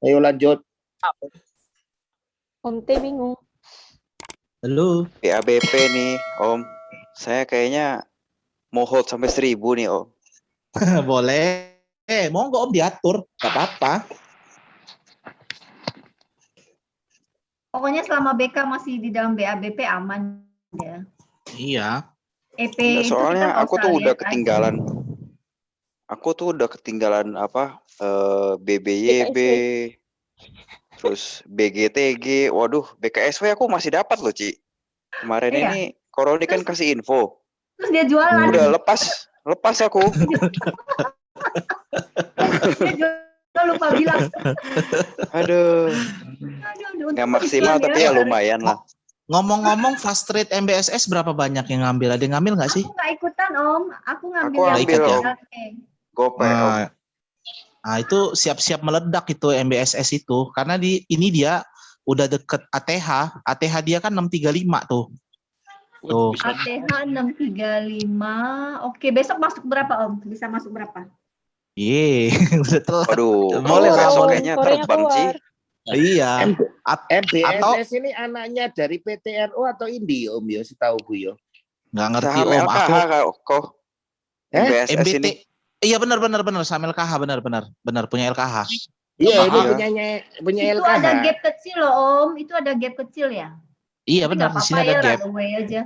Ayo lanjut. Om T bingung. Halo. BABP nih, Om. Saya kayaknya mau hold sampai 1000 nih, Om. Boleh. Monggo Om diatur, nggak apa-apa. Pokoknya selama BK masih di dalam BABP aman ya. Iya. EP Enggak, itu soalnya kita nggak aku usah tuh udah lihat aja. ketinggalan. Aku tuh udah ketinggalan apa? BBYB, terus BGTG. Waduh, BKSW aku masih dapat loh, Ci. Kemarin Iya. ini Koroni kan kasih info. Terus dia jualan. Udah lepas aku. Dia jualan lupa bilang. Aduh, Aduh, nggak maksimal tapi ya lumayan lah. Ngomong-ngomong fast rate MBSS berapa banyak yang ngambil? Ada yang ngambil nggak sih? Aku nggak ikutan Om. Aku ngambil Aku yang ambil, Om. BABP. Gope, Om. Nah, itu siap-siap meledak itu MBSS itu. Karena ini dia udah deket ATH. ATH dia kan 635 tuh. Tuh. ATH 635. Oke, besok masuk berapa Om? Bisa masuk berapa? Udah telat. Aduh, Boleh lah, besok boleh. kayaknya Korenya terbang, Ci. keluar. Iya. MBSS ini anaknya dari PTNO atau Indi Om yo, setahu gue yo. Nggak ngerti Saham Om. LKH kok. MBSS MBT. ini. Iya benar sama LKH benar punya LKH. Iya, ini Iya. punya Itu LKH. ada gap kecil loh Om. Itu ada gap kecil ya. Iya Tapi benar nggak di sini apa-apa ada ya, gap. run away aja.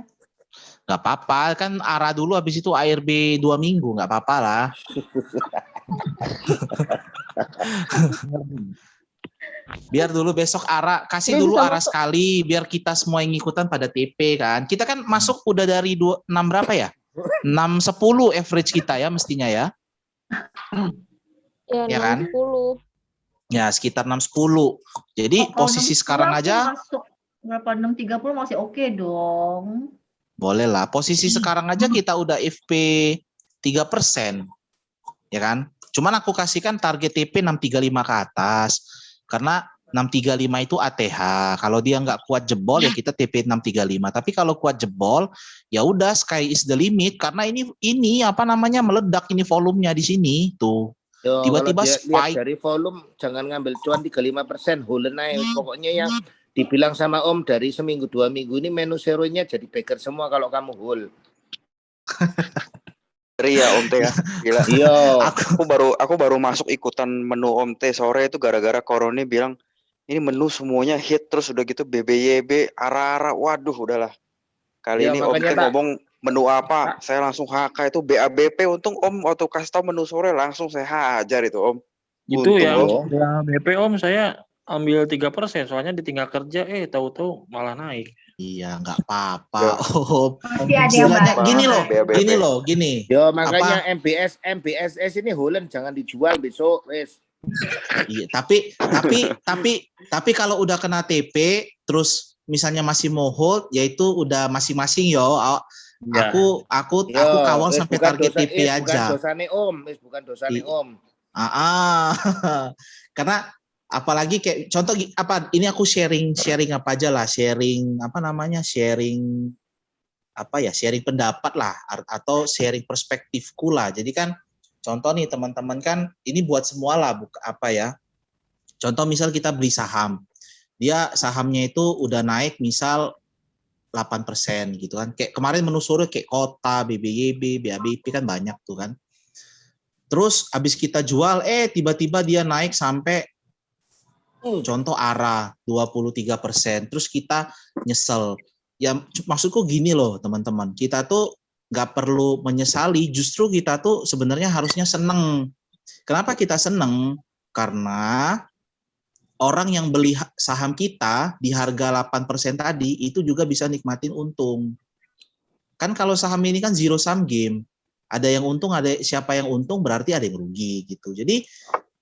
Nggak apa-apa kan ARA dulu habis itu ARB 2 minggu nggak apa-apa lah. Biar dulu besok ARA kasih dulu ARA sekali biar kita semua yang ngikutan pada TP kan. Kita kan masuk udah dari 6 berapa ya? 6-10 average kita ya mestinya ya. Ya, Ya kan? 60. Ya sekitar 6-10. Jadi Kalau posisi 630 sekarang aja masuk berapa 630 masih oke dong. boleh lah. Posisi sekarang aja kita udah FP 3%. Ya kan? Cuman aku kasihkan target TP 635 ke atas. Karena 635 itu ATH. Kalau dia nggak kuat jebol ya kita TP 635. Tapi kalau kuat jebol ya udah sky is the limit karena ini apa namanya meledak ini volumenya di sini tuh. Yo, Tiba-tiba kalau dia lihat spike. dari volume jangan ngambil cuan 35%, hold naik. Pokoknya yang dibilang sama Om dari seminggu 2 minggu ini menu seronya jadi baker semua kalau kamu hold. Ria Om T ya. Gila. Iya. Aku baru masuk ikutan menu Om T sore itu gara-gara Koroni bilang ini menu semuanya hit terus udah gitu BBYB ARA. Waduh udahlah. Kali Ya, ini Om T makanya, Pak. ngomong menu apa? Saya langsung HK itu BABP. Untung Om waktu kasih tahu menu sore langsung saya hajar itu Om. Itu Untung, yang BP Om saya ambil 3% soalnya ditinggal kerja tahu-tahu malah naik. Iya nggak apa-apa Ya. Om. Masih ada yang Istilahnya baik. gini. Yo, makanya MBSS ini Holland jangan dijual besok, wes. Iya, tapi kalau udah kena TP terus misalnya masih mau hold yaitu udah masing-masing yo. Ya. Aku Yo, kawal wes, sampai bukan target dosa- TP wes, aja. bukan dosane Om. Karena apalagi kayak contoh apa ini aku sharing apa aja lah, sharing pendapat lah atau sharing perspektifku lah. Jadi kan contoh nih teman-teman kan ini buat semua lah contoh misal kita beli saham, dia sahamnya itu udah naik misal 8% gitu kan, kayak kemarin menu sore kayak Kota, BBYB, BABP kan banyak tuh kan. Terus habis kita jual tiba-tiba dia naik sampai contoh ARA 23%, terus kita nyesel. Ya maksudku gini loh teman-teman, kita tuh nggak perlu menyesali, justru kita tuh sebenarnya harusnya seneng. Kenapa kita seneng? Karena orang yang beli saham kita di harga 8% tadi itu juga bisa nikmatin untung. Kan kalau saham ini kan zero sum game, ada yang untung, ada siapa yang untung berarti ada yang rugi gitu. Jadi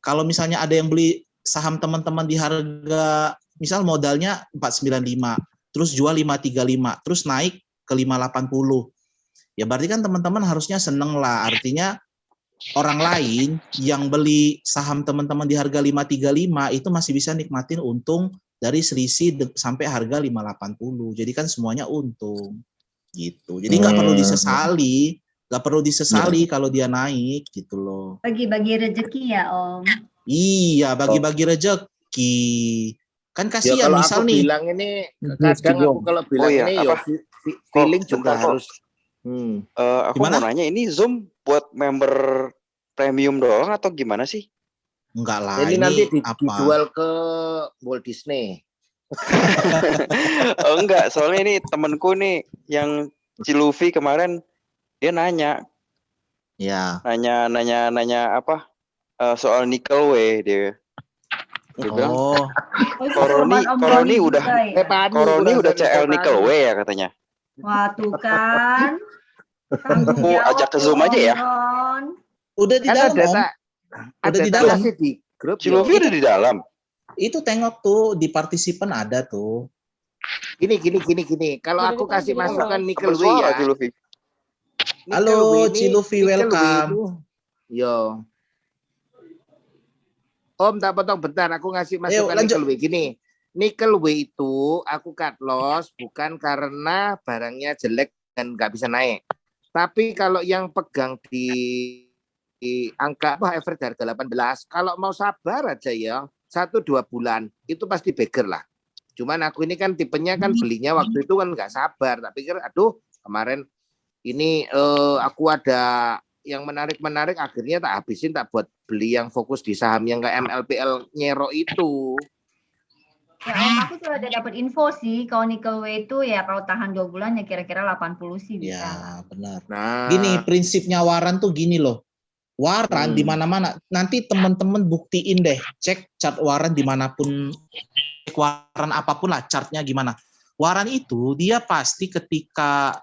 kalau misalnya ada yang beli saham teman-teman di harga misal modalnya 495, terus jual 535, terus naik ke 580. Ya berarti kan teman-teman harusnya seneng lah. Artinya orang lain yang beli saham teman-teman di harga 535 itu masih bisa nikmatin untung dari selisih sampai harga 580. Jadi kan semuanya untung gitu. Jadi nggak perlu disesali, kalau dia naik gitu loh. Bagi-bagi rezeki ya Om. Iya, bagi-bagi rezeki. hoki. Kan Ya kasihan kalau misal aku nih. bilang ini, kadang aku kalau Oh bilang iya, ini apa? feeling juga Bentar kok. harus. Aku mau Gimana? nanya, ini Zoom buat member premium doang atau gimana sih? Enggak lah, Ini nanti ini apa? dijual ke Walt Disney. Oh, enggak, soalnya ini temenku nih yang Ciluvi kemarin dia nanya Ya. apa? Soal nickel way dia bilang Oh, Oh, itu korban Om Doni juga ya. Koroni udah CL nickel Pani. way ya katanya. Wah, tuh kan. Tanggung Aku jawab ajak ke tuh Zoom aja Om ya. Ron. udah di Kan dalam Om. ada di tak dalam. kasih di grup yo. Ciluvi udah di dalam. Itu tengok tuh di partisipan ada tuh. Gini. Kalau Udah aku di kasih kunci, masukan Bos. nickel way Bersuara ya. Ciluvi. Halo Ciluvi, Nickel way welcome. ini. Yo. Om tak potong bentar, aku ngasih Ayo masukan lanjut. nickel way gini. Nickel way itu aku cut loss bukan karena barangnya jelek dan nggak bisa naik. Tapi kalau yang pegang di angka average harga 18, kalau mau sabar aja ya 1-2 bulan itu pasti beggar lah. Cuman aku ini kan tipenya kan belinya waktu itu kan nggak sabar. Tak pikir aduh kemarin ini aku ada yang menarik akhirnya tak habisin, tak buat beli yang fokus di saham yang kayak MLPL Nyero itu. Ya Om, aku tuh ada dapat info sih kalau nickel way itu ya kalau tahan 2 bulan ya kira-kira 80 sih bisa lah. Ya benar. Nah, Gini prinsipnya waran tuh gini loh. Waran di mana-mana. Nanti teman-teman buktiin deh, cek chart waran dimanapun, cek waran apapun lah, chartnya gimana. Waran itu dia pasti ketika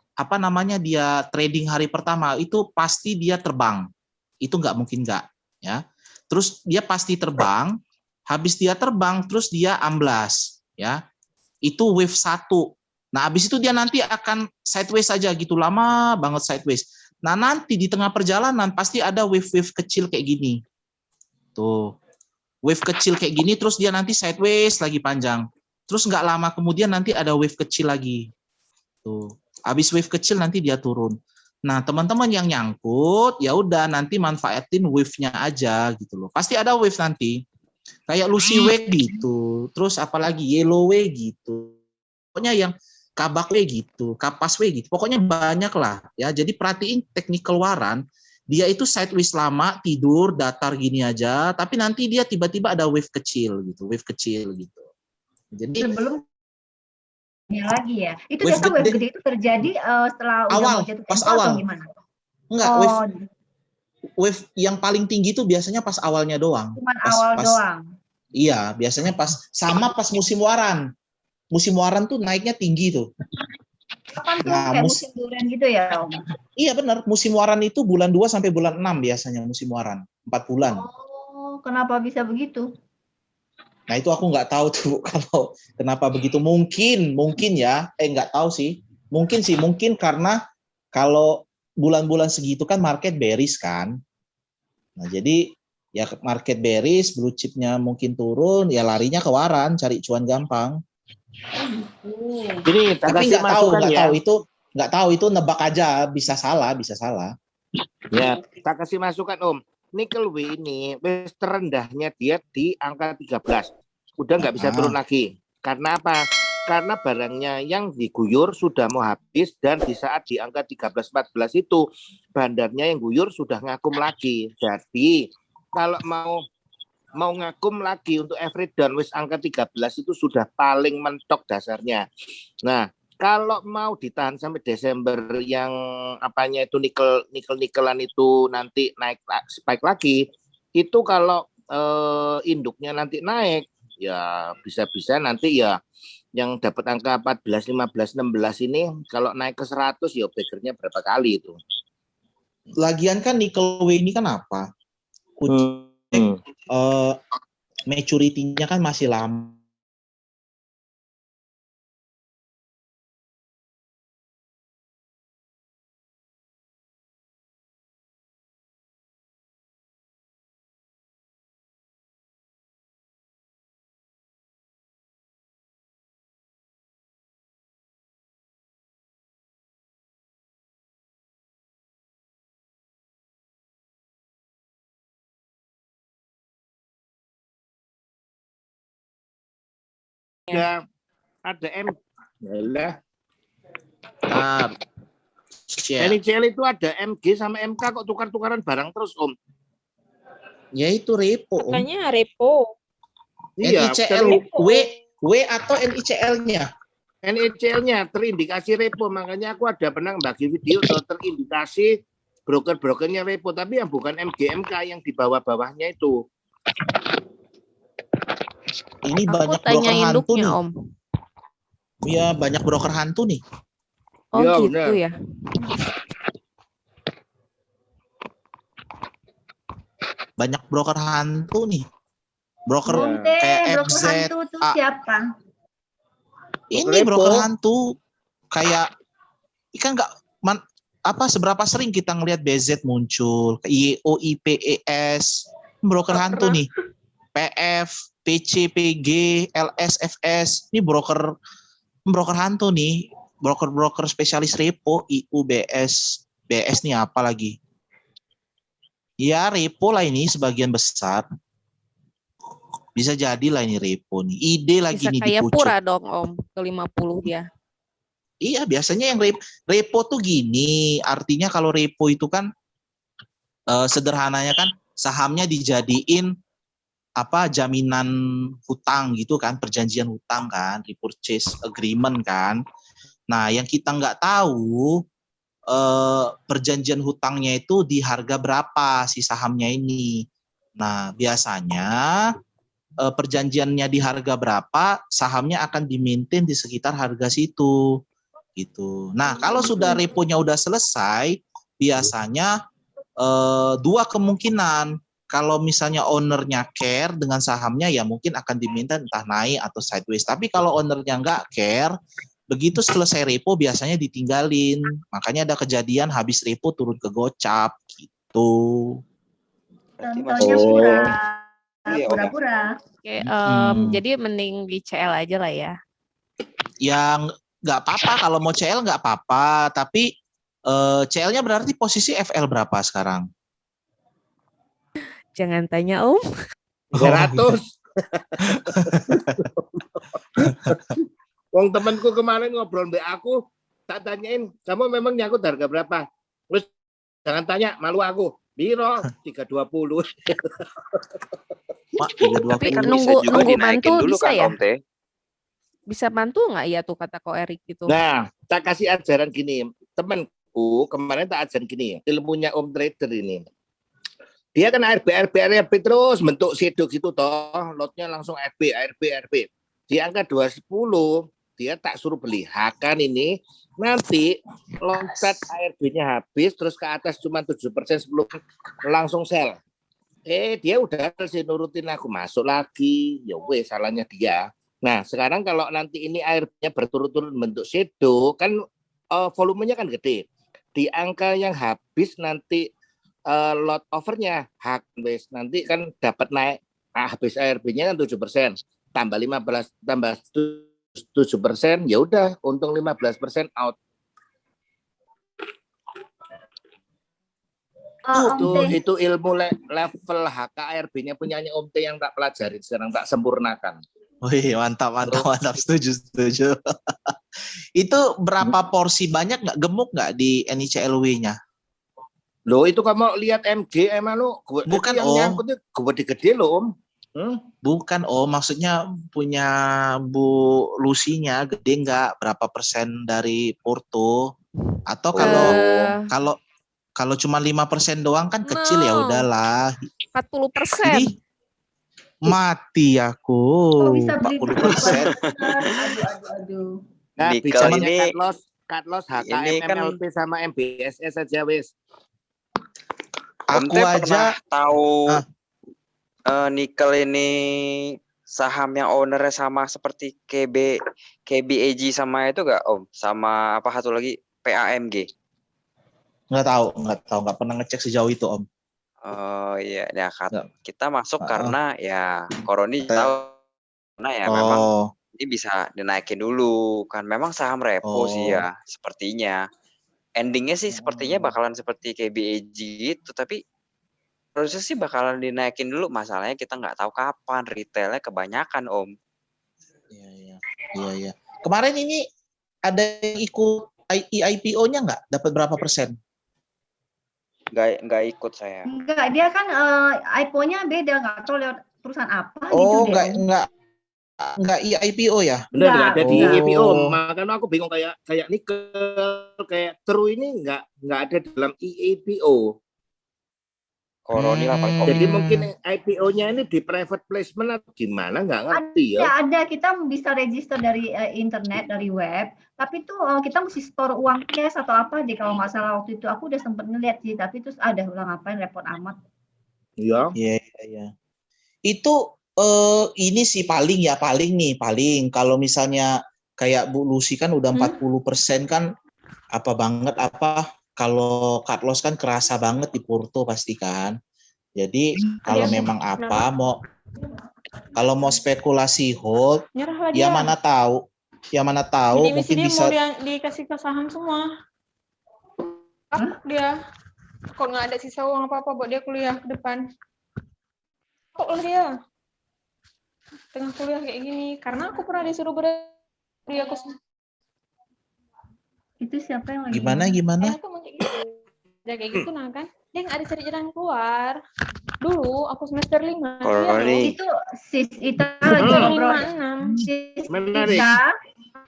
dia trading hari pertama itu pasti dia terbang. Itu nggak mungkin nggak, ya. Terus dia pasti terbang. Habis dia terbang, terus dia amblas, ya. Itu wave 1. Nah, habis itu dia nanti akan sideways saja gitu, lama banget sideways. Nah, nanti di tengah perjalanan pasti ada wave-wave kecil kayak gini. Tuh. Wave kecil kayak gini, terus dia nanti sideways lagi panjang. Terus nggak lama kemudian nanti ada wave kecil lagi. Tuh. Habis wave kecil nanti dia turun. Nah, teman-teman yang nyangkut, ya udah nanti manfaatin wave-nya aja gitu loh. Pasti ada wave nanti. Kayak Lucy Way gitu. Terus apalagi Yellow Way gitu. Pokoknya yang Kabak Way gitu, Kapas Way gitu. Pokoknya banyak lah ya. Jadi perhatiin technical waran, dia itu sideways lama, tidur, datar gini aja, tapi nanti dia tiba-tiba ada wave kecil gitu. Jadi Sebelum lagi ya. Itu wave biasa wave gede gede itu terjadi setelah udah awal, mau jatuh pas tempo awal. atau gimana? Enggak, Oh, wave yang paling tinggi itu biasanya pas awalnya doang. cuman awal doang. Iya, biasanya pas musim waran. Musim waran tuh naiknya tinggi tuh. Kapan tuh Nah, kayak musim durian gitu ya Om? Iya benar, musim waran itu bulan 2 sampai bulan 6 biasanya musim waran. 4 bulan. Oh, kenapa bisa begitu? Nah, itu aku nggak tahu tuh kalau kenapa begitu. Mungkin ya, nggak tahu sih. Mungkin karena kalau bulan-bulan segitu kan market bearish kan. Nah, jadi ya market bearish, blue chipnya mungkin turun, ya larinya ke waran, cari cuan gampang. Ini Tapi nggak tahu itu nebak aja, bisa salah. Ya, tak kasih masukan Om. Nickel way ini terendahnya dia di angka 13. Udah nggak bisa turun lagi. Karena apa? Karena barangnya yang diguyur sudah mau habis dan di saat di angka 13-14 itu bandarnya yang guyur sudah ngakum lagi. Jadi kalau mau ngakum lagi untuk average downwards angka 13 itu sudah paling mentok dasarnya. Nah, kalau mau ditahan sampai Desember yang apanya itu nikelan itu nanti naik spike lagi, itu kalau induknya nanti naik ya bisa-bisa nanti ya yang dapat angka 14, 15, 16 ini kalau naik ke 100 ya beggarnya berapa kali itu. Lagian kan nickel way ini kan apa? Maturity-nya kan masih lama. ada M. Yalah. Share. NICL itu ada MG sama MK kok tukar-tukaran barang terus Om. Ya itu repo, Om. Makanya repo. Iya, NICL W atau NICL-nya? NICL-nya terindikasi repo, makanya aku ada pernah bagi video tuh terindikasi broker-brokernya repo, tapi yang bukan MGMK yang di bawah-bawahnya itu. Ini Aku banyak broker tanya hantu induknya, nih. Om. Iya, banyak broker hantu nih. Oh Iya, gitu benar. ya. Banyak broker hantu nih. Broker Iya. Monte, kayak broker FZ. hantu tuh siapa? Ini Repo. broker hantu kayak ikan nggak seberapa sering kita ngelihat BZ muncul, IEO, IPES, broker hantu nih. PF, PC, PG, LS, FS, ini broker hantu nih, broker spesialis repo, IU, BS nih apa lagi? Ya repo lah ini sebagian besar. Bisa jadi lah ini repo nih. Ide lagi Bisa nih kayak dipucuk. Pura dong, Om. Ke 50 dia. Iya, biasanya yang repo tuh gini, artinya kalau repo itu kan sederhananya kan sahamnya dijadiin jaminan hutang gitu kan, perjanjian hutang kan, repurchase agreement kan. Nah, yang kita nggak tahu perjanjian hutangnya itu di harga berapa si sahamnya ini. Nah, biasanya perjanjiannya di harga berapa, sahamnya akan di-maintain di sekitar harga situ. Gitu. Nah, kalau sudah reponya udah selesai, biasanya dua kemungkinan. Kalau misalnya ownernya care dengan sahamnya, ya mungkin akan diminta entah naik atau sideways. Tapi kalau ownernya nggak care, begitu selesai repo biasanya ditinggalin. Makanya ada kejadian habis repo turun ke gocap gitu. Berarti Contohnya masih- pura. Iya, Om. Pura-pura. Oke, Hmm. jadi mending di CL aja lah ya. Yang nggak apa-apa kalau mau CL nggak apa-apa. Tapi CL-nya berarti posisi FL berapa sekarang? Jangan tanya, Om. 300. Wong temanku kemarin ngobrol mbak aku, tak tanyain, kamu memang nyangkut harga berapa? Terus jangan tanya, malu aku. Biro 320. Mak, 320. Tapi Kan nunggu- bisa juga nunggu dinaikin mantul dulu bisa kan, ya? Om Teh. Bisa bantu nggak ya tuh kata Ko Erik gitu? Nah, tak kasih ajaran gini, temanku kemarin tak ajaran gini, ilmunya Om Trader ini. Dia kan RB terus bentuk sedok gitu toh, lotnya langsung RB. Di angka 210 dia tak suruh beli Hakan ini, nanti loncat ARB-nya habis terus ke atas cuma 7% sebelum langsung sell. Dia udah sih nurutin aku, masuk lagi, ya weh salahnya dia. Nah sekarang kalau nanti ini ARB-nya berturut-turut bentuk shadow kan volumenya kan gede, di angka yang habis nanti lot overnya hak base nanti kan dapat naik, habis ARB-nya kan 7%, tambah 15 tambah 7%, ya udah untung 15% out. Itu ilmu level HKRB-nya punyanya Om T yang tak pelajari sekarang, tak sempurnakan. Wih, mantap. Setuju. Itu berapa porsi, banyak nggak, gemuk nggak di NICLW-nya? Loh itu kamu lihat MG emang lu Bukan, yang Om. nyangkutnya gede-gede loh Om. Bukan, maksudnya punya Bu Lucy-nya gede nggak? Berapa persen dari Porto? Atau kalau cuma 5% doang kan kecil, ya No. udahlah. 40%. Ih, mati aku. Kok bisa beli 40%. Aduh. Nah, Nikel bicaranya ini- cut loss ini HKM kan- MLP sama MBSS aja wis. Om Aku Teh aja pernah tahu Ah. nikel ini saham yang ownernya sama seperti KBAG sama itu gak Om? Sama apa satu lagi PAMG? nggak tahu, nggak pernah ngecek sejauh itu, Om. Oh iya, ya Nggak. kita masuk Ah. karena ya Koroni tahu karena ya memang Oh, ini bisa dinaikin dulu kan, memang saham repo sih ya sepertinya. Endingnya sih sepertinya bakalan seperti KBAG gitu, tapi harusnya sih bakalan dinaikin dulu. Masalahnya kita nggak tahu kapan, retailnya kebanyakan Om. iya. Iya. Kemarin ini ada yang ikut IPO-nya nggak? Dapat berapa persen? Nggak ikut saya. Enggak, dia kan IPO-nya beda, nggak tahu lewat perusahaan apa gitu Oh, deh. nggak IPO ya? Benar nggak ada di enggak. IPO, Oh. makanya aku bingung kayak nikel, kayak True ini nggak ada dalam IPO. Koroni lah paling oke. Jadi mungkin IPO-nya ini di private placement atau gimana, nggak ngerti ya. Ada, kita bisa register dari internet, dari web, tapi tuh kita mesti store uang cash atau apa deh kalau nggak salah waktu itu. Aku udah sempet ngeliat sih, tapi terus ada ulang ngapain repot amat. Iya. Iya. Itu ini sih paling kalau misalnya kayak Bu Lucy kan udah 40% kan kalau cut loss kan kerasa banget di Porto pasti kan. Jadi kalau memang kalau mau spekulasi hold, ya mana tahu Jadi mungkin dia bisa mau dikasih ke saham semua. Kapok dia. Kok nggak ada sisa uang apa-apa buat dia kuliah ke depan. Kok dia tengah kuliah kayak gini. Karena aku pernah disuruh beri aku. Itu siapa yang lagi? Gimana? Aku mau kayak gitu. Udah kayak gitu nah kan. Dia nggak ada cari jalan keluar. Dulu aku semester 5. Koroni. Itu sis Ita lagi ngobrol. 5, 6. Menarik.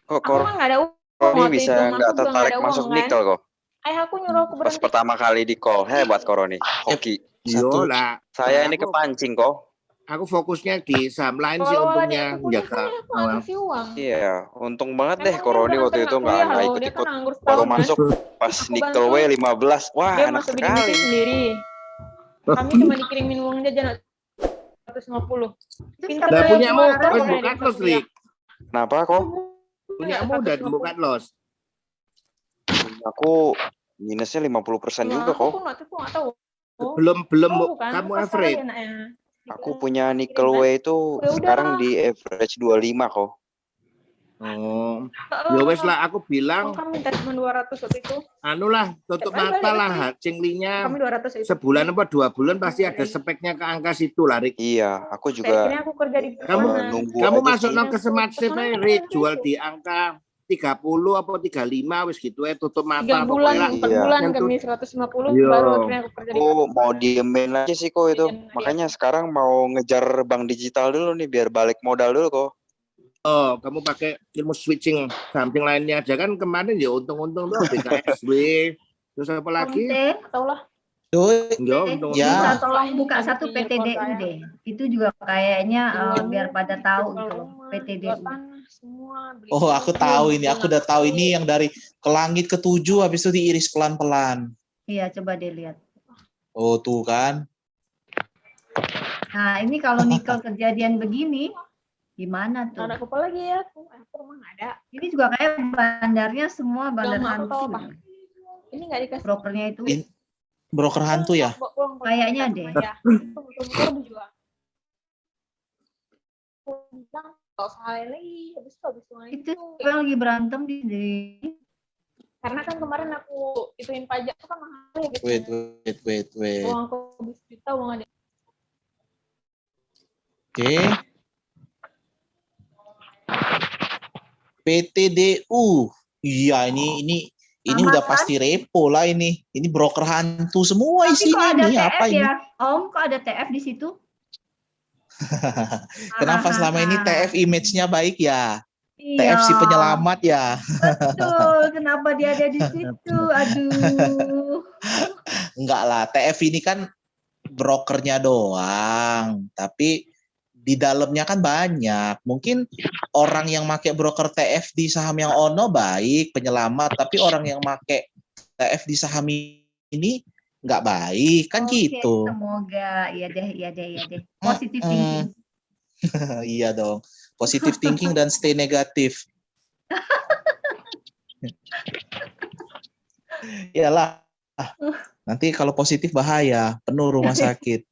Kok Aku mah nggak ada uang. Koroni waktu bisa itu, aku nggak juga tertarik ada masuk uang, kan. nikel kok. Ayah aku nyuruh aku Pas berhenti. pertama kali di call, hebat Koroni. Hoki. Yolah. Saya ini kepancing kok. Aku fokusnya di saham lain sih Kalau untungnya adikku kuliah jaga. kan aku nggak kasih uang. Iya, untung banget deh Emang Koroni dia waktu udah itu pernah kuliah nggak loh, ikut-ikut. dia kan nganggur Baru setahun, kan. masuk pas Aku nikel bantu. W 15. Wah, Dia enak masuk bidik sekali. sendiri. Kami cuma dikirimin uang jajan 150. Pintar Nah, kali punyamu aku, wes orang buka bisa los, kuliah. Rik. Kenapa kok? Punyamu udah 150. buka los. Aku minusnya 50% juga Aku kok. nggak tahu. Belum Oh, bukan. kamu Pas average. kali anaknya. Aku punya nikel W itu Ya udah. sekarang di average 25 kok. Oh, ya wes lah aku bilang Kami minta cuma 200 waktu itu. anu lah tutup Balik mata lagi. lah Cinglinya Kami 200 itu. sebulan apa 2 bulan pasti ada speknya ke angka situ lah Rik. Iya, aku Akhirnya juga aku kerja di Kamu perusahaan. nunggu kamu aja masuk sih. ke smart Kesana safe kan Rik ada jual itu. di angka 30 apa 35 wes gitu tutup 3 mata bulan, pokoknya 4 Iya. bulan Yang kami 150 Iya. baru akhirnya aku kerja di Aku mau diemin aja sih kok itu. Iya. Makanya sekarang mau ngejar bank digital dulu nih biar balik modal dulu kok. Oh, kamu pakai ilmu switching samping lainnya aja kan kemarin ya untung-untung tuh BKSW terus apa lagi? Konten, Atau lah. Ya untung. bisa Ya. tolong buka satu PTDU deh. Itu juga kayaknya biar pada tahu gitu loh, PTDU. Oh, aku tahu ini. Aku udah tahu ini yang dari ke langit ke 7 habis itu diiris pelan-pelan. Iya, coba deh lihat. Oh, tuh kan. Nah, ini kalau nikel kejadian begini, gimana tuh? Ada apa lagi ya? Aku rumah nggak ada. Ini juga kayak bandarnya semua bandar Belum, aku hantu. tahu apa. Ini nggak dikasih. Brokernya itu Broker hantu ya? kayaknya deh. Ya, betul-betul dijual. Kalau sekali lagi, habis Itu yang lagi berantem di karena kan kemarin aku ituin pajak tuh kan mahal ya gitu. Wait. Uang aku habis juta, uang ada. Oke. PTDU. Iya, ini udah Sama pasti repo lah ini. Ini broker hantu semua Tapi kok isinya ada nih. TF Apa ini? ya? Om, kok ada TF di situ? Kenapa selama ini TF image-nya baik ya? Iya. TF si penyelamat ya? Betul, kenapa dia ada di situ? Aduh. Enggak lah, TF ini kan brokernya doang. Tapi di dalamnya kan banyak. Mungkin orang yang pakai broker TF di saham yang ono baik, penyelamat. Tapi orang yang pakai TF di saham ini nggak baik, kan Oke, gitu. Semoga, iya deh. Positive thinking. Iya dong. Positive thinking dan stay negatif. Iyalah. Nanti kalau positif bahaya, penuh rumah sakit.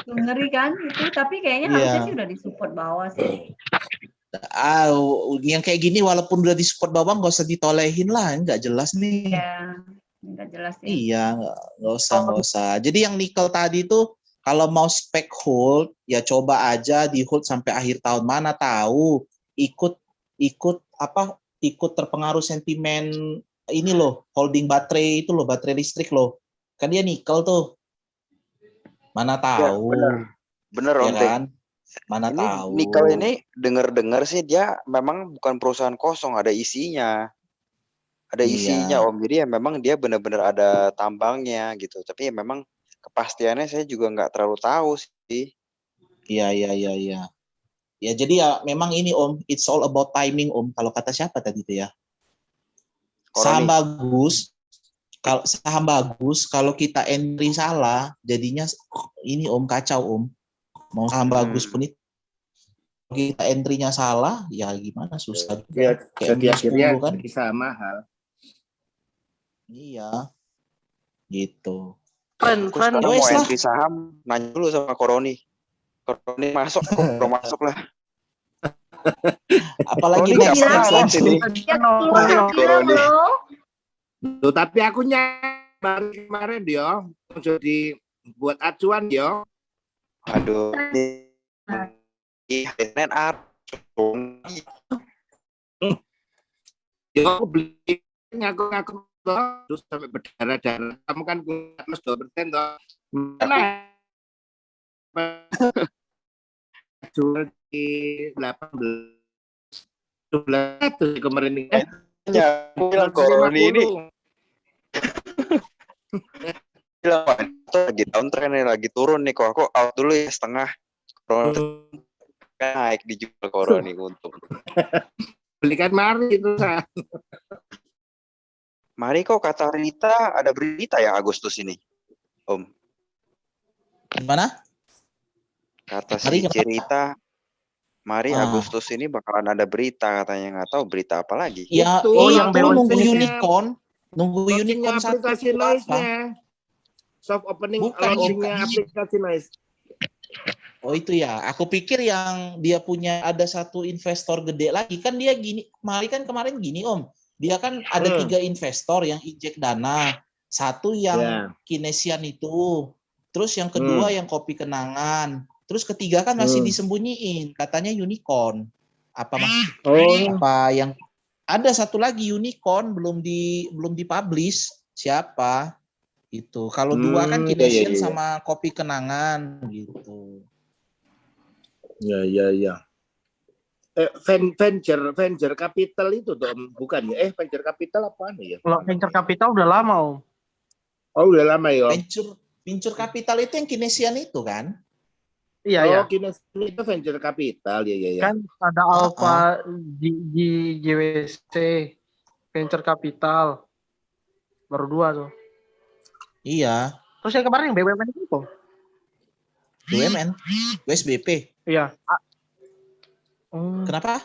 Ngeri kan itu, tapi kayaknya Iya. harusnya sih udah disupport bawah sih. Yang kayak gini walaupun udah di-support bawah nggak usah ditolehin lah, nggak jelas nih. Iya, nggak jelas ya. Iya, nggak usah. Jadi yang nikel tadi tuh kalau mau spek hold, ya coba aja di hold sampai akhir tahun. Mana tahu ikut terpengaruh sentimen ini loh, holding baterai itu loh, baterai listrik loh. Kan dia nikel tuh. Mana Ya, tahu. bener Ya Om Teh. kan? Mana Ini tahu. nikel ini dengar-dengar sih dia memang bukan perusahaan kosong, ada isinya. Ada isinya Iya. Om. Jadi ya memang dia benar-benar ada tambangnya gitu. Tapi ya memang kepastiannya saya juga nggak terlalu tahu sih. Iya. Ya jadi ya memang ini Om, it's all about timing Om. Kalau kata siapa tadi itu ya? Saham bagus kalau kita entry salah, jadinya ini Om kacau Om. Mau saham bagus pun itu kita entry-nya salah, ya gimana susah juga. Jadi akhirnya kan bisa mahal. Iya. Gitu. Aku sekarang mau entry saham, nanya dulu sama Koroni. Koroni masuk, kok masuk lah. Apalagi Koroni next langsung. Ya keluar bilang loh. Loh, tapi aku kemarin dia jadi buat acuan ya. Aduh. Ya aku beli ngaku terus sampai berdarah-darah. Kamu kan plus 2% toh. Mana jual di 18 kemarin ini. Ya, bilang Koroni ini bilang lagi downtrend nih, lagi turun nih, kok aku out dulu ya setengah. Naik dijual Koroni untung. Belikan mari itu. Mari kok kata Rita ada berita ya Agustus ini, Om. Gimana? Kata Mari si Rita, mari Agustus ini bakalan ada berita katanya, nggak tahu berita apa lagi. Ya, itu yang nunggu unicorn, satu aplikasi noise-nya. Soft opening launching-nya aplikasi noise. Oh itu ya, aku pikir yang dia punya ada satu investor gede lagi kan dia gini, kemarin gini Om, dia kan ada 3 investor yang injek dana, satu yang Kinesian itu, terus yang kedua yang Kopi Kenangan, terus ketiga kan masih disembunyiin, katanya unicorn, apa yang ada satu lagi unicorn belum dipublish siapa itu, kalau 2 kan Kinesian sama Kopi Kenangan gitu. Ya. Venture capital itu dong, bukan ya? Venture capital apaan ya? Kalau venture capital udah lama Om. Oh udah lama ya. Venture capital itu yang Kinesian itu kan? Iya. Kinesian itu venture capital ya. Kan ada Alpha JWC venture capital baru 2 tuh. Iya. Terus yang kemarin yang BUMN itu? BUMN, WSBP. Iya. Kenapa?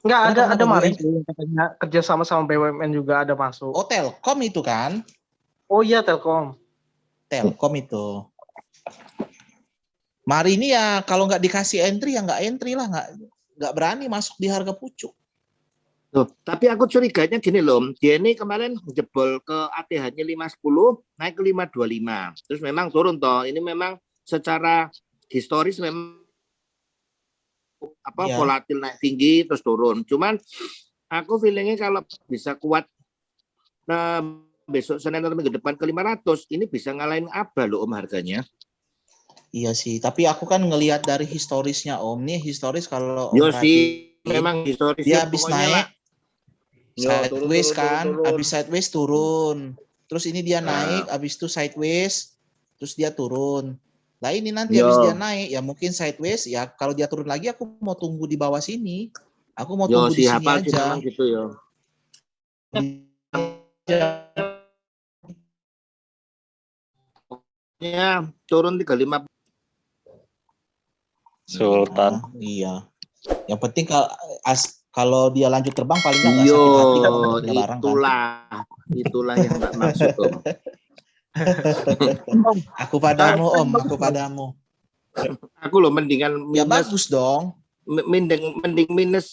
Enggak ada Maris yang katanya kerja sama BUMN juga ada masuk. Oh Telkom itu kan? Oh iya Telkom itu. Mari ini ya kalau nggak dikasih entry ya nggak entry lah, nggak berani masuk di harga pucuk. Tuh, tapi aku curiganya gini loh, dia ini kemarin jebol ke ATH-nya 510 naik ke 525. Terus memang turun toh. Ini memang secara historis memang volatil naik tinggi terus turun. Cuman aku feelingnya kalau bisa kuat besok Senin atau minggu depan ke 500, ini bisa ngalahin ABA loh Om harganya. Iya sih, tapi aku kan ngelihat dari historisnya Om, nih historis kalau Om sih memang historis dia habis naik sideways kan, habis sideways turun. Terus ini dia naik, habis itu sideways, terus dia turun. Nah ini nanti habis dia naik, ya mungkin sideways, ya kalau dia turun lagi aku mau tunggu di bawah sini. Aku mau tunggu di sini aja. Gitu ya. Turun 35. Sultan. Iya. Yang penting kalau dia lanjut terbang paling nggak sakit hati kan barang kan. Itulah yang tak maksud Om. Aku padamu Om, aku padamu. Aku loh mendingan minus. Ya bagus dong. Mending minus